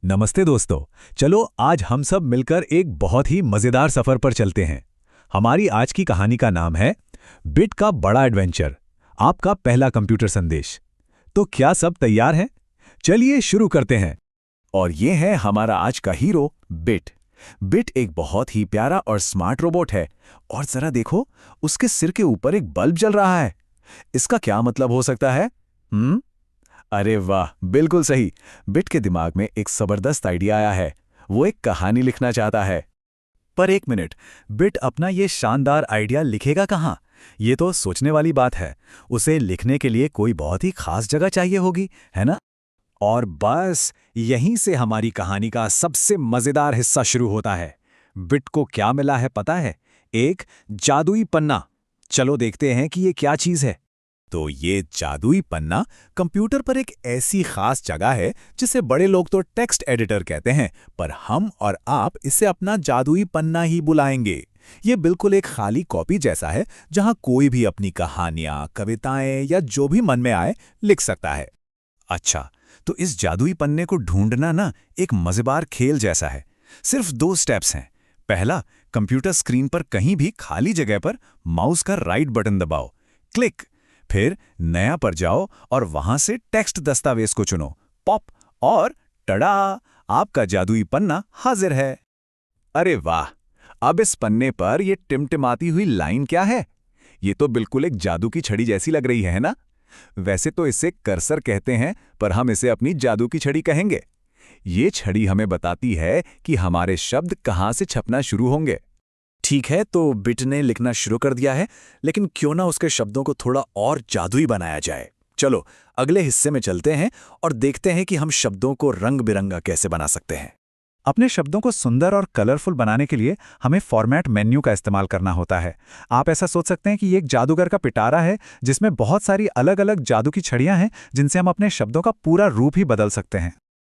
नमस्ते दोस्तों। चलो आज हम सब मिलकर एक बहुत ही मजेदार सफर पर चलते हैं। हमारी आज की कहानी का नाम है बिट का बड़ा एडवेंचर, आपका पहला कंप्यूटर संदेश। तो क्या सब तैयार हैं? चलिए शुरू करते हैं। और ये है हमारा आज का हीरो बिट। बिट एक बहुत ही प्यारा और स्मार्ट रोबोट है। और जरा देखो, उसके सिर के ऊपर एक बल्ब जल रहा है। इसका क्या मतलब हो सकता है? अरे वाह, बिल्कुल सही। बिट के दिमाग में एक जबरदस्त आइडिया आया है। वो एक कहानी लिखना चाहता है। पर एक मिनट, बिट अपना ये शानदार आइडिया लिखेगा कहाँ? ये तो सोचने वाली बात है। उसे लिखने के लिए कोई बहुत ही खास जगह चाहिए होगी, है ना? और बस यहीं से हमारी कहानी का सबसे मजेदार हिस्सा शुरू होता है। बिट को क्या मिला है पता है? एक जादुई पन्ना। चलो देखते हैं कि ये क्या चीज है। तो ये जादुई पन्ना कंप्यूटर पर एक ऐसी खास जगह है जिसे बड़े लोग तो टेक्स्ट एडिटर कहते हैं, पर हम और आप इसे अपना जादुई पन्ना ही बुलाएंगे। ये बिल्कुल एक खाली कॉपी जैसा है जहां कोई भी अपनी कहानियां, कविताएं या जो भी मन में आए लिख सकता है। अच्छा, तो इस जादुई पन्ने को ढूंढना ना एक मजेदार खेल जैसा है। सिर्फ 2 स्टेप्स हैं। पहला, कंप्यूटर स्क्रीन पर कहीं भी खाली जगह पर माउस का राइट बटन दबाओ, क्लिक। फिर नया पर जाओ और वहां से टेक्स्ट दस्तावेज को चुनो, पॉप, और टड़ा, आपका जादुई पन्ना हाजिर है। अरे वाह! अब इस पन्ने पर ये टिमटिमाती हुई लाइन क्या है? ये तो बिल्कुल एक जादू की छड़ी जैसी लग रही है ना? वैसे तो इसे कर्सर कहते हैं, पर हम इसे अपनी जादू की छड़ी कहेंगे। ये छड़ी हमें बताती है कि हमारे शब्द कहां से छपना शुरू होंगे। ठीक है, तो बिट ने लिखना शुरू कर दिया है, लेकिन क्यों ना उसके शब्दों को थोड़ा और जादुई बनाया जाए। चलो अगले हिस्से में चलते हैं और देखते हैं कि हम शब्दों को रंग बिरंगा कैसे बना सकते हैं। अपने शब्दों को सुंदर और कलरफुल बनाने के लिए हमें फॉर्मेट मेन्यू का इस्तेमाल करना होता है। आप ऐसा सोच सकते हैं कि ये एक जादूगर का पिटारा है जिसमें बहुत सारी अलग अलग जादू की छड़ियां हैं जिनसे हम अपने शब्दों का पूरा रूप ही बदल सकते हैं।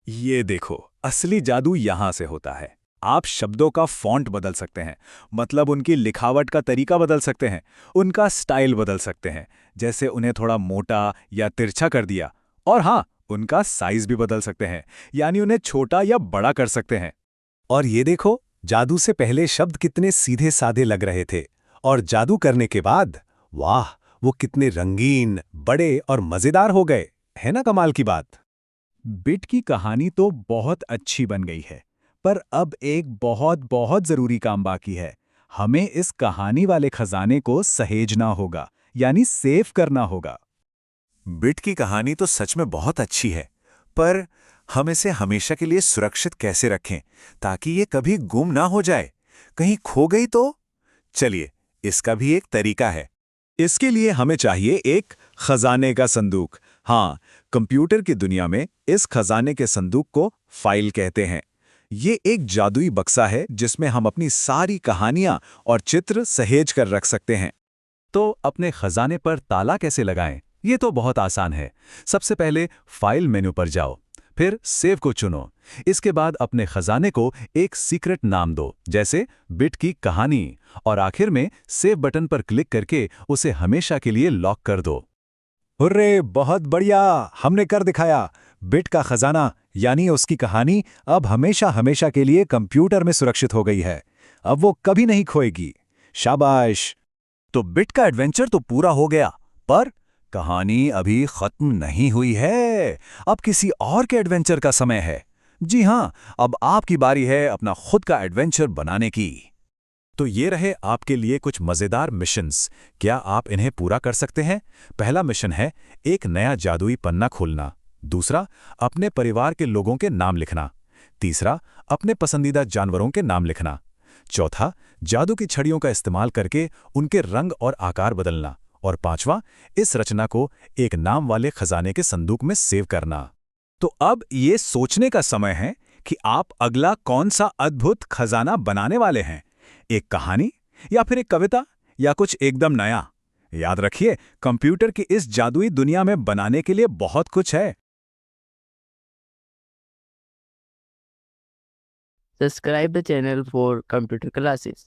ये देखो, असली जादू यहां से होता है। आप शब्दों का फॉन्ट बदल सकते हैं, मतलब उनकी लिखावट का तरीका बदल सकते हैं, उनका स्टाइल बदल सकते हैं, जैसे उन्हें थोड़ा मोटा या तिरछा कर दिया। और हाँ, उनका साइज भी बदल सकते हैं, यानी उन्हें छोटा या बड़ा कर सकते हैं। और ये देखो, जादू से पहले शब्द कितने सीधे साधे लग रहे थे, और जादू करने के बाद वाह, वो कितने रंगीन, बड़े और मजेदार हो गए। है ना कमाल की बात? बिट की कहानी तो बहुत अच्छी बन गई है, पर अब एक बहुत बहुत जरूरी काम बाकी है। हमें इस कहानी वाले खजाने को सहेजना होगा, यानी सेव करना होगा। बिट की कहानी तो सच में बहुत अच्छी है, पर हम इसे हमेशा के लिए सुरक्षित कैसे रखें ताकि ये कभी गुम ना हो जाए? कहीं खो गई तो? चलिए, इसका भी एक तरीका है। इसके लिए हमें चाहिए एक खजाने का संदूक। हाँ, कंप्यूटर की दुनिया में इस खजाने के संदूक को फाइल कहते हैं। ये एक जादुई बक्सा है जिसमें हम अपनी सारी कहानियां और चित्र सहेज कर रख सकते हैं। तो अपने खजाने पर ताला कैसे लगाएं? ये तो बहुत आसान है। सबसे पहले फाइल मेनू पर जाओ, फिर सेव को चुनो। इसके बाद अपने खजाने को एक सीक्रेट नाम दो, जैसे बिट की कहानी, और आखिर में सेव बटन पर क्लिक करके उसे हमेशा के लिए लॉक कर दो। हुर्रे, बहुत बढ़िया, हमने कर दिखाया। बिट का खजाना यानी उसकी कहानी अब हमेशा हमेशा के लिए कंप्यूटर में सुरक्षित हो गई है। अब वो कभी नहीं खोएगी। शाबाश! तो बिट का एडवेंचर तो पूरा हो गया, पर कहानी अभी खत्म नहीं हुई है। अब किसी और के एडवेंचर का समय है। जी हाँ, अब आपकी बारी है अपना खुद का एडवेंचर बनाने की। तो ये रहे आपके लिए कुछ मजेदार मिशंस। क्या आप इन्हें पूरा कर सकते हैं? पहला मिशन है एक नया जादुई पन्ना खोलना। दूसरा, अपने परिवार के लोगों के नाम लिखना। तीसरा, अपने पसंदीदा जानवरों के नाम लिखना। चौथा, जादू की छड़ियों का इस्तेमाल करके उनके रंग और आकार बदलना। और पांचवा, इस रचना को एक नाम वाले खजाने के संदूक में सेव करना। तो अब ये सोचने का समय है कि आप अगला कौन सा अद्भुत खजाना बनाने वाले हैं। एक कहानी, या फिर एक कविता, या कुछ एकदम नया? याद रखिए, कंप्यूटर की इस जादुई दुनिया में बनाने के लिए बहुत कुछ है। Subscribe the channel for computer classes.